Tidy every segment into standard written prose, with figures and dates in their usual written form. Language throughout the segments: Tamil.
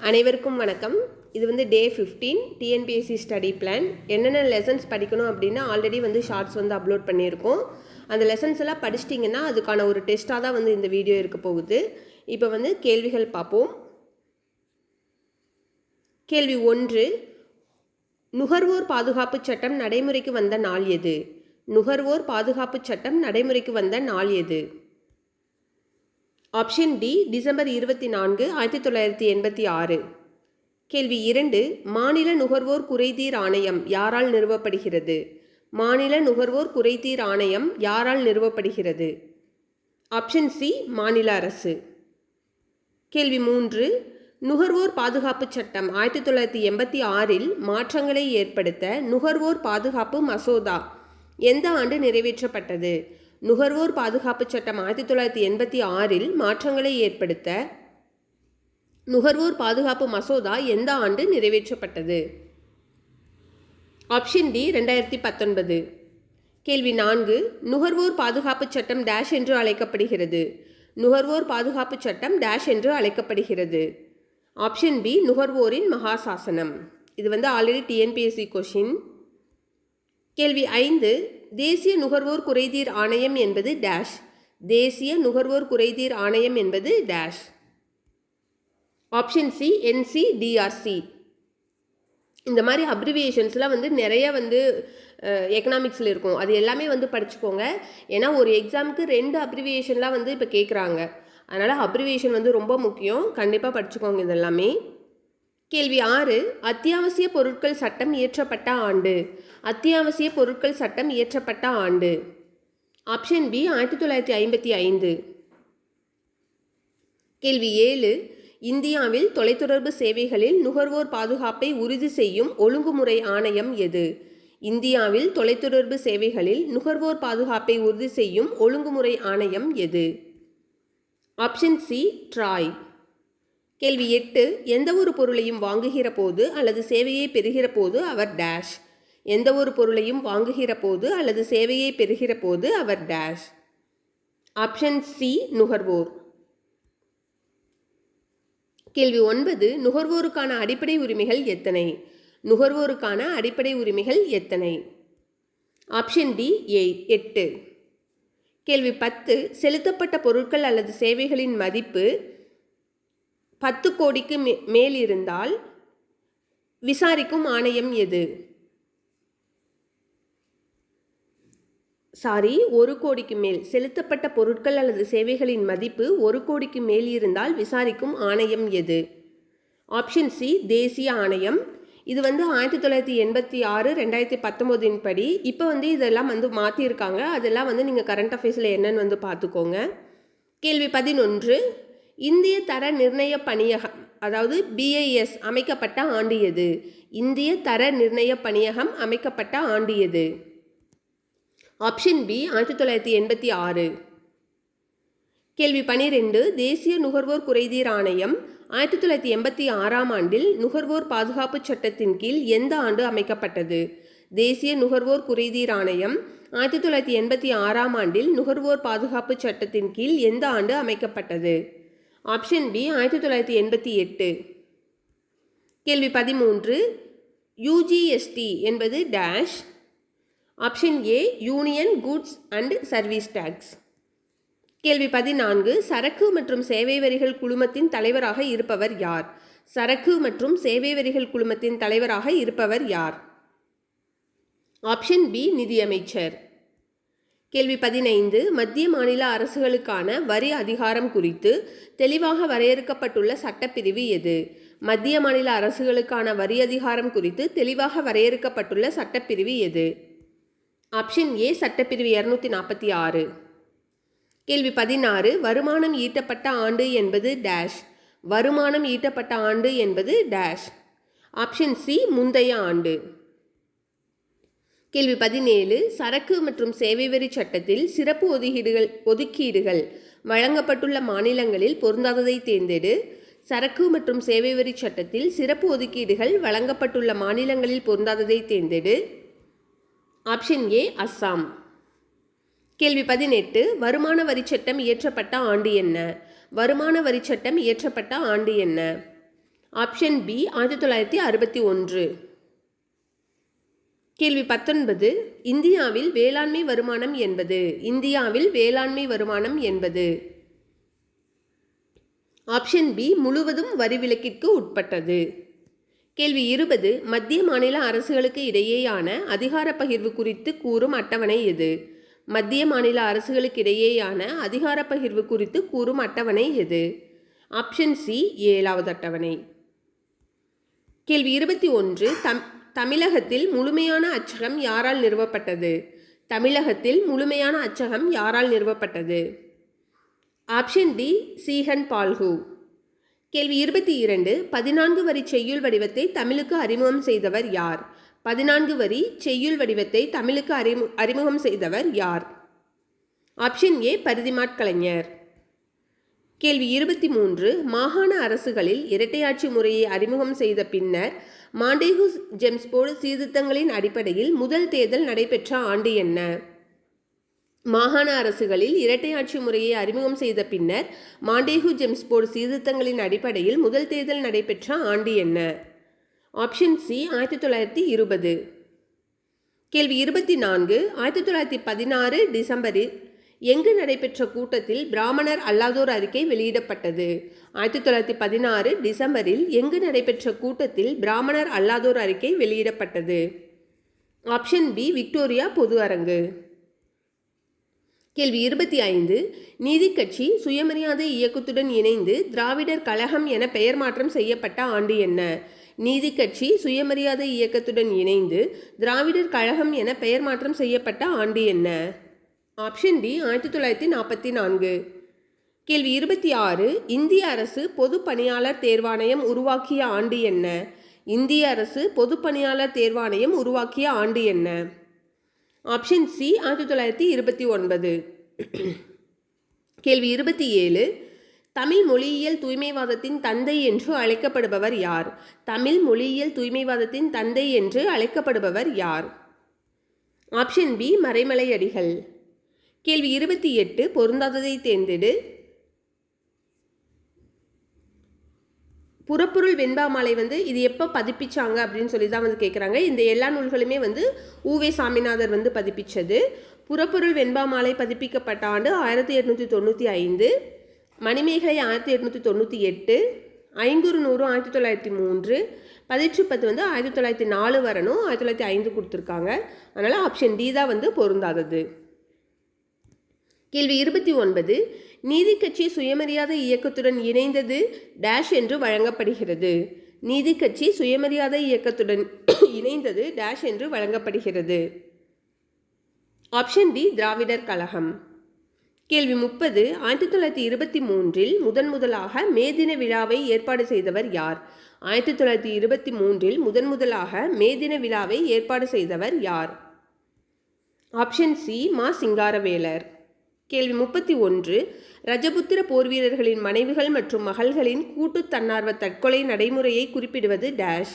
அனைவருக்கும் வணக்கம். இது வந்து டே 15 டிஎன்பிஎஸ்சி ஸ்டடி பிளான். என்னென்ன லெசன்ஸ் படிக்கணும் அப்படின்னா ஆல்ரெடி வந்து ஷார்ட்ஸ் வந்து அப்லோட் பண்ணியிருக்கோம். அந்த லெசன்ஸ் எல்லாம் படிச்சிட்டிங்கன்னா அதுக்கான ஒரு டெஸ்ட்டாக தான் வந்து இந்த வீடியோ இருக்க போகுது. இப்போ வந்து கேள்விகள் பார்ப்போம். கேள்வி 1, நுகர்வோர் பாதுகாப்பு சட்டம் நடைமுறைக்கு வந்த நாள் எது? நுகர்வோர் பாதுகாப்பு சட்டம் நடைமுறைக்கு வந்த நாள் எது? Option D, December 24, 1986. கேள்வி 2, மாநில நுகர்வோர் குறைதீர் ஆணையம் யாரால் நிறுவப்படுகிறது? மாநில நுகர்வோர் குறைதீர் ஆணையம் யாரால் நிறுவப்படுகிறது? ஆப்ஷன் சி, மாநில அரசு. கேள்வி 3, நுகர்வோர் பாதுகாப்பு சட்டம் 1986 மாற்றங்களை ஏற்படுத்த நுகர்வோர் பாதுகாப்பு மசோதா எந்த ஆண்டு நிறைவேற்றப்பட்டது? நுகர்வோர் பாதுகாப்பு சட்டம் 1986 மாற்றங்களை ஏற்படுத்த நுகர்வோர் பாதுகாப்பு மசோதா எந்த ஆண்டு நிறைவேற்றப்பட்டது? Option D, 2019. கேள்வி 4, நுகர்வோர் பாதுகாப்பு சட்டம் டேஷ் என்று அழைக்கப்படுகிறது? நுகர்வோர் பாதுகாப்பு சட்டம் டேஷ் என்று அழைக்கப்படுகிறது? ஆப்ஷன் பி, நுகர்வோரின் மகாசாசனம். இது வந்து ஆல்ரெடி டிஎன்பிஎஸ்சி கொஷின். கேள்வி 5, தேசிய நுகர்வோர் குறைதீர் ஆணையம் என்பது டேஷ். தேசிய நுகர்வோர் குறைதீர் ஆணையம் என்பது டேஷ். Option C, NCDRC. இந்த மாதிரி அப்ரிவியேஷன்ஸ்லாம் வந்து நிறைய வந்து எக்கனாமிக்ஸில் இருக்கும். அது எல்லாமே வந்து படிச்சுக்கோங்க. ஏன்னா ஒரு எக்ஸாமுக்கு 2 அப்ரிவியேஷன்லாம் வந்து இப்போ கேட்குறாங்க. அதனால் அப்ரிவியேஷன் வந்து ரொம்ப முக்கியம். கண்டிப்பாக படிச்சுக்கோங்க இதெல்லாமே. கேள்வி 6, அத்தியாவசிய பொருட்கள் சட்டம் இயற்றப்பட்ட ஆண்டு. அத்தியாவசிய பொருட்கள் சட்டம் இயற்றப்பட்ட ஆண்டு. Option B, 1955. கேள்வி 7, இந்தியாவில் தொலைத்தொடர்பு சேவைகளில் நுகர்வோர் பாதுகாப்பை உறுதி செய்யும் ஒழுங்குமுறை ஆணையம் எது? இந்தியாவில் தொலைத்தொடர்பு சேவைகளில் நுகர்வோர் பாதுகாப்பை உறுதி செய்யும் ஒழுங்குமுறை ஆணையம் எது? Option C, TRAI. கேள்வி 8, எந்த ஒரு பொருளையும் வாங்குகிற போது அல்லது சேவையை பெறுகிற போது அவர் டேஷ். எந்த ஒரு பொருளையும் வாங்குகிற போது அல்லது சேவையை பெறுகிற போது அவர் டேஷ். ஆப்ஷன் சி, நுகர்வோர். கேள்வி 9, நுகர்வோருக்கான அடிப்படை உரிமைகள் எத்தனை? நுகர்வோருக்கான அடிப்படை உரிமைகள் எத்தனை? Option D, 8. கேள்வி 10, செலுத்தப்பட்ட பொருட்கள் அல்லது சேவைகளின் மதிப்பு 10 கோடிக்கு மேல் இருந்தால் விசாரிக்கும் ஆணையம் எது? 1 கோடிக்கு மேல் செலுத்தப்பட்ட பொருட்கள் அல்லது சேவைகளின் மதிப்பு 1 கோடிக்கு மேல் இருந்தால் விசாரிக்கும் ஆணையம் எது? ஆப்ஷன் சி, தேசிய ஆணையம். இது வந்து 1986 2019 படி. இப்போ வந்து இதெல்லாம் வந்து மாற்றியிருக்காங்க. அதெல்லாம் வந்து நீங்கள் கரண்ட் அஃபேர்ஸில் என்னன்னு வந்து பார்த்துக்கோங்க. கேள்வி 11, இந்திய தர நிர்ணய பணியகம் அதாவது BIS அமைக்கப்பட்ட ஆண்டு எது? இந்திய தர நிர்ணய பணியகம் அமைக்கப்பட்ட ஆண்டு எது? Option B, 1986. கேள்வி 12, தேசிய நுகர்வோர் குறைதீர் ஆணையம் 1986ஆம் ஆண்டில் நுகர்வோர் பாதுகாப்பு சட்டத்தின் கீழ் எந்த ஆண்டு அமைக்கப்பட்டது? தேசிய நுகர்வோர் குறைதீர் ஆணையம் 1986ஆம் ஆண்டில் நுகர்வோர் பாதுகாப்பு சட்டத்தின் கீழ் எந்த ஆண்டு அமைக்கப்பட்டது? Option B, 1988. கேள்வி 13, UGST என்பது dash. Option A, union goods and service tax. கேள்வி 14, சரக்கு மற்றும் சேவை வரிகள் குழுமத்தின் தலைவராக இருப்பவர் யார்? சரக்கு மற்றும் சேவை வரிகள் குழுமத்தின் தலைவராக இருப்பவர் யார்? ஆப்ஷன் பி, நிதியமைச்சர். கேள்வி 15, மத்திய மாநில அரசுகளுக்கான வரி அதிகாரம் குறித்து தெளிவாக வரையறுக்கப்பட்டுள்ள சட்டப்பிரிவு எது? மத்திய மாநில அரசுகளுக்கான வரி அதிகாரம் குறித்து தெளிவாக வரையறுக்கப்பட்டுள்ள சட்டப்பிரிவு எது? ஆப்ஷன் ஏ, சட்டப்பிரிவு 246. கேள்வி 16, வருமானம் ஈட்டப்பட்ட ஆண்டு என்பது டேஷ். வருமானம் ஈட்டப்பட்ட ஆண்டு என்பது டேஷ். ஆப்ஷன் சி, முந்தைய ஆண்டு. கேள்வி 17, சரக்கு மற்றும் சேவை வரி சட்டத்தில் சிறப்பு ஒதுக்கீடுகள் வழங்கப்பட்டுள்ள மாநிலங்களில் பொருந்தாததை தேர்ந்தெடு. சரக்கு மற்றும் சேவை வரி சட்டத்தில் சிறப்பு ஒதுக்கீடுகள் வழங்கப்பட்டுள்ள மாநிலங்களில் பொருந்தாததை தேர்ந்தெடு. Option A, Assam. கேள்வி 18, வருமான வரி சட்டம் இயற்றப்பட்ட ஆண்டு என்ன? வருமான வரி சட்டம் இயற்றப்பட்ட ஆண்டு என்ன? Option B 1961. கேள்வி 19. இந்தியாவில் வேளாண்மை வருமானம் என்பது. இந்தியாவில் வேளாண்மை வருமானம் என்பது. ஆப்ஷன் பி முழுவதும் வரி விலக்கிற்கு உட்பட்டது. கேள்வி 20. மத்திய மாநில அரசுகளுக்கு இடையேயான அதிகார பகிர்வு குறித்து கூறும் அட்டவணை எது? மத்திய மாநில அரசுகளுக்கு இடையேயான அதிகார பகிர்வு குறித்து கூறும் அட்டவணை எது? ஆப்ஷன் சி 7வது அட்டவணை. கேள்வி 21. தமிழகத்தில் முழுமையான அச்சகம் யாரால் நிறுவப்பட்டது? தமிழகத்தில் முழுமையான அச்சகம் யாரால் நிறுவப்பட்டது? ஆப்ஷன் டி சீகன் பால்கு. கேள்வி 22. 14 வரி செய்யுள் வடிவத்தை தமிழுக்கு அறிமுகம் செய்தவர் யார்? 14 வரி செய்யுள் வடிவத்தை தமிழுக்கு அறிமுகம் செய்தவர் யார்? ஆப்ஷன் ஏ பரிதிமாற் கலைஞர். கேள்வி 23. மாகாண அரசுகளில் இரட்டையாட்சி முறையை அறிமுகம் செய்த பின்னர் மாண்டேகு ஜெம்ஸ்போர்டு சீர்திருத்தங்களின் அடிப்படையில் முதல் தேர்தல் நடைபெற்ற ஆண்டு என்ன? மாகாண அரசுகளில் இரட்டையாட்சி முறையை அறிமுகம் செய்த பின்னர் மாண்டேகு ஜெம்ஸ்போர்டு சீர்திருத்தங்களின் அடிப்படையில் முதல் தேர்தல் நடைபெற்ற ஆண்டு என்ன? Option C 1920. கேள்வி 24. 1916 டிசம்பரில் எங்கு நடைபெற்ற கூட்டத்தில் பிராமணர் அல்லாதோர் அறிக்கை வெளியிடப்பட்டது? 1916 டிசம்பரில் எங்கு நடைபெற்ற கூட்டத்தில் பிராமணர் அல்லாதோர் அறிக்கை வெளியிடப்பட்டது? ஆப்ஷன் பி விக்டோரியா பொது அரங்கு. கேள்வி 25. நீதிக்கட்சி சுயமரியாதை இயக்கத்துடன் இணைந்து திராவிடர் கழகம் என பெயர் மாற்றம் செய்யப்பட்ட ஆண்டு என்ன? நீதிக்கட்சி சுயமரியாதை இயக்கத்துடன் இணைந்து திராவிடர் கழகம் என பெயர் மாற்றம் செய்யப்பட்ட ஆண்டு என்ன? Option D 1944. கேள்வி 26. இந்திய அரசு பொது பணியாளர் தேர்வாணையம் உருவாக்கிய ஆண்டு என்ன? இந்திய அரசு பொது பணியாளர் தேர்வாணையம் உருவாக்கிய ஆண்டு என்ன? Option C 1929. கேள்வி 27. தமிழ் மொழியியல் தூய்மைவாதத்தின் தந்தை என்று அழைக்கப்படுபவர் யார்? தமிழ் மொழியியல் தூய்மைவாதத்தின் தந்தை என்று அழைக்கப்படுபவர் யார்? Option B Maraimalai Adigal. கேள்வி 28. பொருந்தாததை தேர்ந்தெடு. புறப்பொருள் வெண்பாமாலை இது எப்போ பதிப்பிச்சாங்க அப்படின்னு சொல்லி தான் கேட்குறாங்க. இந்த எல்லா நூல்களுமே ஊவே சாமிநாதர் பதிப்பிச்சது. புறப்பொருள் வெண்பாமாலை பதிப்பிக்கப்பட்ட ஆண்டு 1895, மணிமேகலை 1898, ஐங்குறு நூறு 1903, பதிற்றுப்பத்து 1904 வரணும், 1905 கொடுத்துருக்காங்க. அதனால் ஆப்ஷன் டி தான் பொருந்தாதது. கேள்வி 29. நீதிக்கட்சி சுயமரியாதை இயக்கத்துடன் இணைந்தது டேஷ் என்று வழங்கப்படுகிறது. நீதிக்கட்சி சுயமரியாதை இயக்கத்துடன் இணைந்தது டேஷ் என்று வழங்கப்படுகிறது. Option D Dravidar Kazhagam. கேள்வி 30. 1923 முதன்முதலாக மே தின விழாவை ஏற்பாடு செய்தவர் யார்? 1923 முதன்முதலாக மே தின விழாவை ஏற்பாடு செய்தவர் யார்? ஆப்ஷன் சி மா சிங்காரவேலர். கேள்வி 31. ரஜபுத்திர போர் வீரர்களின் மனைவிகள் மற்றும் மகள்களின் கூட்டு தன்னார்வ தற்கொலை நடைமுறையை குறிப்பிடுவது டேஷ்.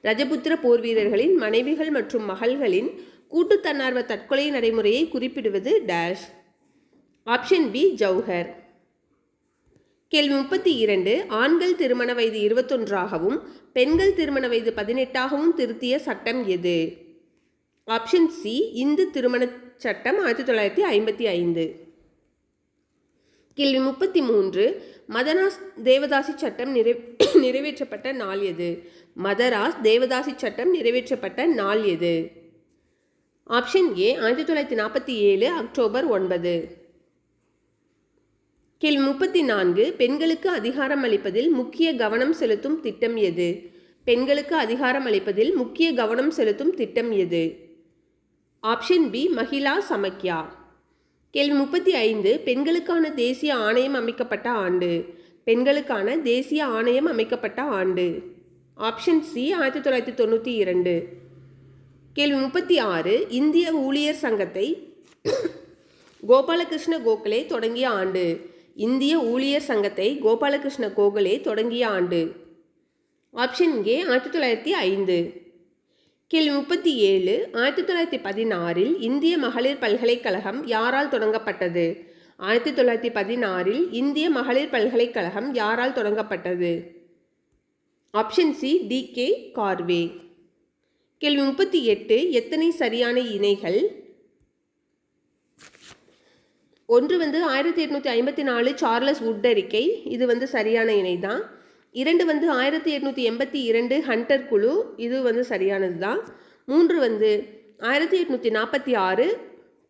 ரஜபுத்திர போர் வீரர்களின் மனைவிகள் மற்றும் மகள்களின் கூட்டு தன்னார்வ தற்கொலை நடைமுறையை குறிப்பிடுவது டேஷ். Option B jauhar. கேள்வி 32. ஆண்கள் திருமண வயது 21ஆகவும் பெண்கள் திருமண வயது 18ஆகவும் திருத்திய சட்டம் எது? ஆப்ஷன் சி இந்து திருமண சட்டம் 1955. கேள்வி 33. மதராஸ் தேவதாசி சட்டம் நிறைவேற்றப்பட்ட நாள் எது? மதராஸ் தேவதாசி சட்டம் நிறைவேற்றப்பட்ட நாள் எது? ஆப்ஷன் ஏ 1947 அக்டோபர் 9. கேள்வி 34. பெண்களுக்கு அதிகாரம் அளிப்பதில் முக்கிய கவனம் செலுத்தும் திட்டம் எது? பெண்களுக்கு அதிகாரம் அளிப்பதில் முக்கிய கவனம் செலுத்தும் திட்டம் எது? Option B Mahila Samakhya. கேள்வி 35. பெண்களுக்கான தேசிய ஆணையம் அமைக்கப்பட்ட ஆண்டு. பெண்களுக்கான தேசிய ஆணையம் அமைக்கப்பட்ட ஆண்டு. Option C 1992. கேள்வி 36. இந்திய ஊழியர் சங்கத்தை கோபாலகிருஷ்ண கோகலே தொடங்கிய ஆண்டு. இந்திய ஊழியர் சங்கத்தை கோபாலகிருஷ்ண கோகலே தொடங்கிய ஆண்டு. Option A 1905. கேள்வி 37. 1916 இந்திய மகளிர் பல்கலைக்கழகம் யாரால் தொடங்கப்பட்டது? 1916 இந்திய மகளிர் பல்கலைக்கழகம் யாரால் தொடங்கப்பட்டது? Option C D K. கார்வே. கேள்வி 38 எத்தனை சரியான இணைகள்? ஒன்று 1854 சார்லஸ் வுட் அறிக்கை, இது சரியான இணை தான். 2 1882 ஹண்டர் குழு, இது சரியானது தான். 3 1846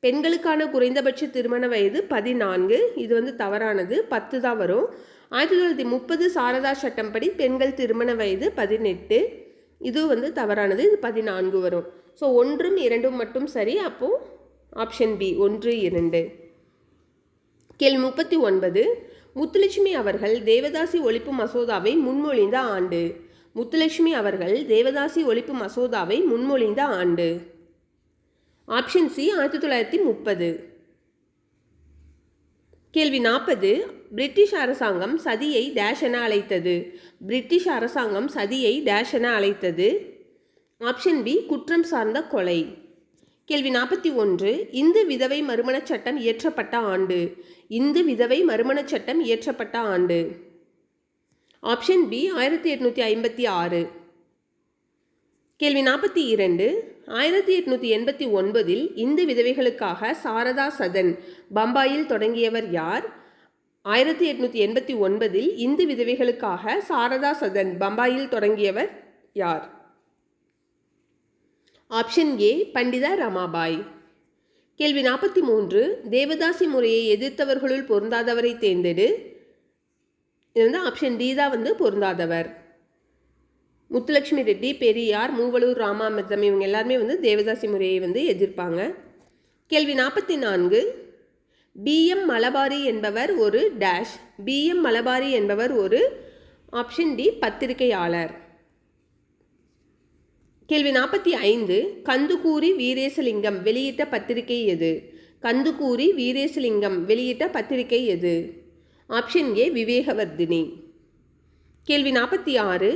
பெண்களுக்கான குறைந்தபட்ச திருமண வயது 14, இது தவறானது, 10 தான் வரும். 1930 சாரதா சட்டம் படி பெண்கள் திருமண வயது 18, இது தவறானது, இது 14 வரும். ஸோ 1, 2 மட்டும் சரி. அப்போது ஆப்ஷன் பி 1, 2. கேள்வி 39 முத்துலட்சுமி அவர்கள் தேவதாசி ஒழிப்பு மசோதாவை முன்மொழிந்த ஆண்டு. முத்துலட்சுமி அவர்கள் தேவதாசி ஒழிப்பு மசோதாவை முன்மொழிந்த ஆண்டு. Option C 1930. கேள்வி 40 பிரிட்டிஷ் அரசாங்கம் சதியை டேஷ் என அழைத்தது. பிரிட்டிஷ் அரசாங்கம் சதியை டேஷ் என அழைத்தது. ஆப்ஷன் பி குற்றம் சார்ந்த கொலை. கேள்வி 41 இந்து விதவை மறுமணச் சட்டம் இயற்றப்பட்ட ஆண்டு. இந்து விதவை மறுமணச் சட்டம் இயற்றப்பட்ட ஆண்டு. Option B 1856. கேள்வி 42 1889 இந்து விதவைகளுக்காக சாரதா சதன் பம்பாயில் தொடங்கியவர் யார்? 1889 இந்து விதவைகளுக்காக சாரதா சதன் பம்பாயில் தொடங்கியவர் யார்? Option A Pandita Ramabai. கேள்வி 43 தேவதாசி முறையை எதிர்த்தவர்களுள் பொருந்தாதவரை தேர்ந்தெடு. இது ஆப்ஷன் டி தான் பொருந்தாதவர். முத்துலட்சுமி ரெட்டி, பெரியார், மூவலூர் ராமாமிர்தம் இவங்க எல்லாருமே தேவதாசி முறையை எதிர்ப்பாங்க. கேள்வி 44 பிஎம் மலபாரி என்பவர் ஒரு டேஷ். பிஎம் மலபாரி என்பவர் ஒரு ஆப்ஷன் டி பத்திரிகையாளர். கேள்வி 45 கந்துக்கூரி வீரேசலிங்கம் வெளியிட்ட பத்திரிகை எது? கந்துக்கூரி வீரேசலிங்கம் வெளியிட்ட பத்திரிகை எது? Option A Vivekavardhini. கேள்வி 46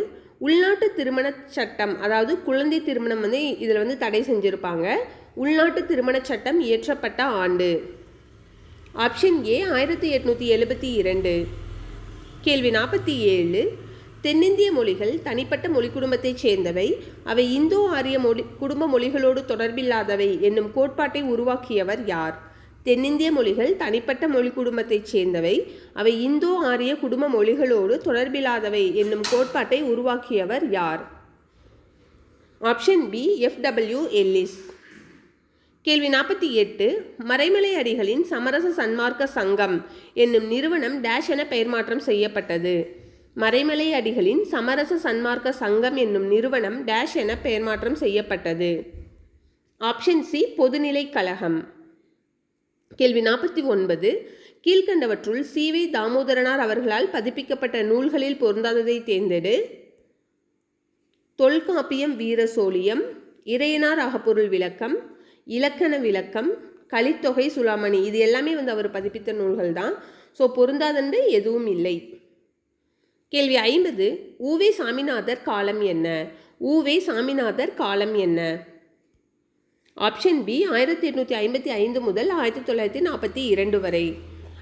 உள்நாட்டு திருமண சட்டம், அதாவது குழந்தை திருமணம் இதில் தடை செஞ்சுருப்பாங்க. உள்நாட்டு திருமண சட்டம் இயற்றப்பட்ட ஆண்டு. Option A 1872. கேள்வி 47 தென்னிந்திய மொழிகள் தனிப்பட்ட மொழி குடும்பத்தைச் சேர்ந்தவை, அவை இந்தோ ஆரிய குடும்ப மொழிகளோடு தொடர்பில்லாதவை என்னும் கோட்பாட்டை உருவாக்கியவர் யார்? தென்னிந்திய மொழிகள் தனிப்பட்ட மொழி குடும்பத்தைச் சேர்ந்தவை, அவை இந்தோ ஆரிய குடும்ப மொழிகளோடு தொடர்பில்லாதவை என்னும் கோட்பாட்டை உருவாக்கியவர் யார்? Option B F W. எல்லிஸ். கேள்வி 48 மறைமலை அடிகளின் சமரச சன்மார்க்க சங்கம் என்னும் நிறுவனம் டேஷ் என பெயர் மாற்றம் செய்யப்பட்டது. மறைமலை அடிகளின் சமரச சன்மார்க்க சங்கம் என்னும் நிறுவனம் டேஷ் என பெயர் மாற்றம் செய்யப்பட்டது. ஆப்ஷன் சி பொதுநிலை கழகம். கேள்வி 49 கீழ்கண்டவற்றுள் சி.வே. தாமோதரனார் அவர்களால் பதிப்பிக்கப்பட்ட நூல்களில் பொருந்தாததை தேர்ந்தெடு. தொல்காப்பியம் வீரசோழியம், இறையனார் அகப்பொருள் விளக்கம், இலக்கண விளக்கம், கலித்தொகை சுலாமணி, இது எல்லாமே அவர் பதிப்பித்த நூல்கள் தான். ஸோ பொருந்தாதன்று எதுவும் இல்லை. கேள்வி 50 ஊவே சாமிநாதர் காலம் என்ன? ஊவே சாமிநாதர் காலம் என்ன? ஆப்ஷன் பி 1855 முதல் 1942 வரை.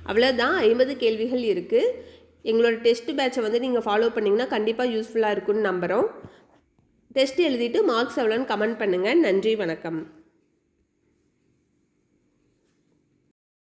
அவ்வளோதான், 50 கேள்விகள் இருக்குது. எங்களோட டெஸ்ட் பேட்சை நீங்கள் ஃபாலோ பண்ணிங்கன்னா கண்டிப்பாக யூஸ்ஃபுல்லாக இருக்குன்னு நம்புகிறோம். டெஸ்ட் எழுதிட்டு மார்க்ஸ் எவ்வளோன்னு கமெண்ட் பண்ணுங்கள். நன்றி, வணக்கம்.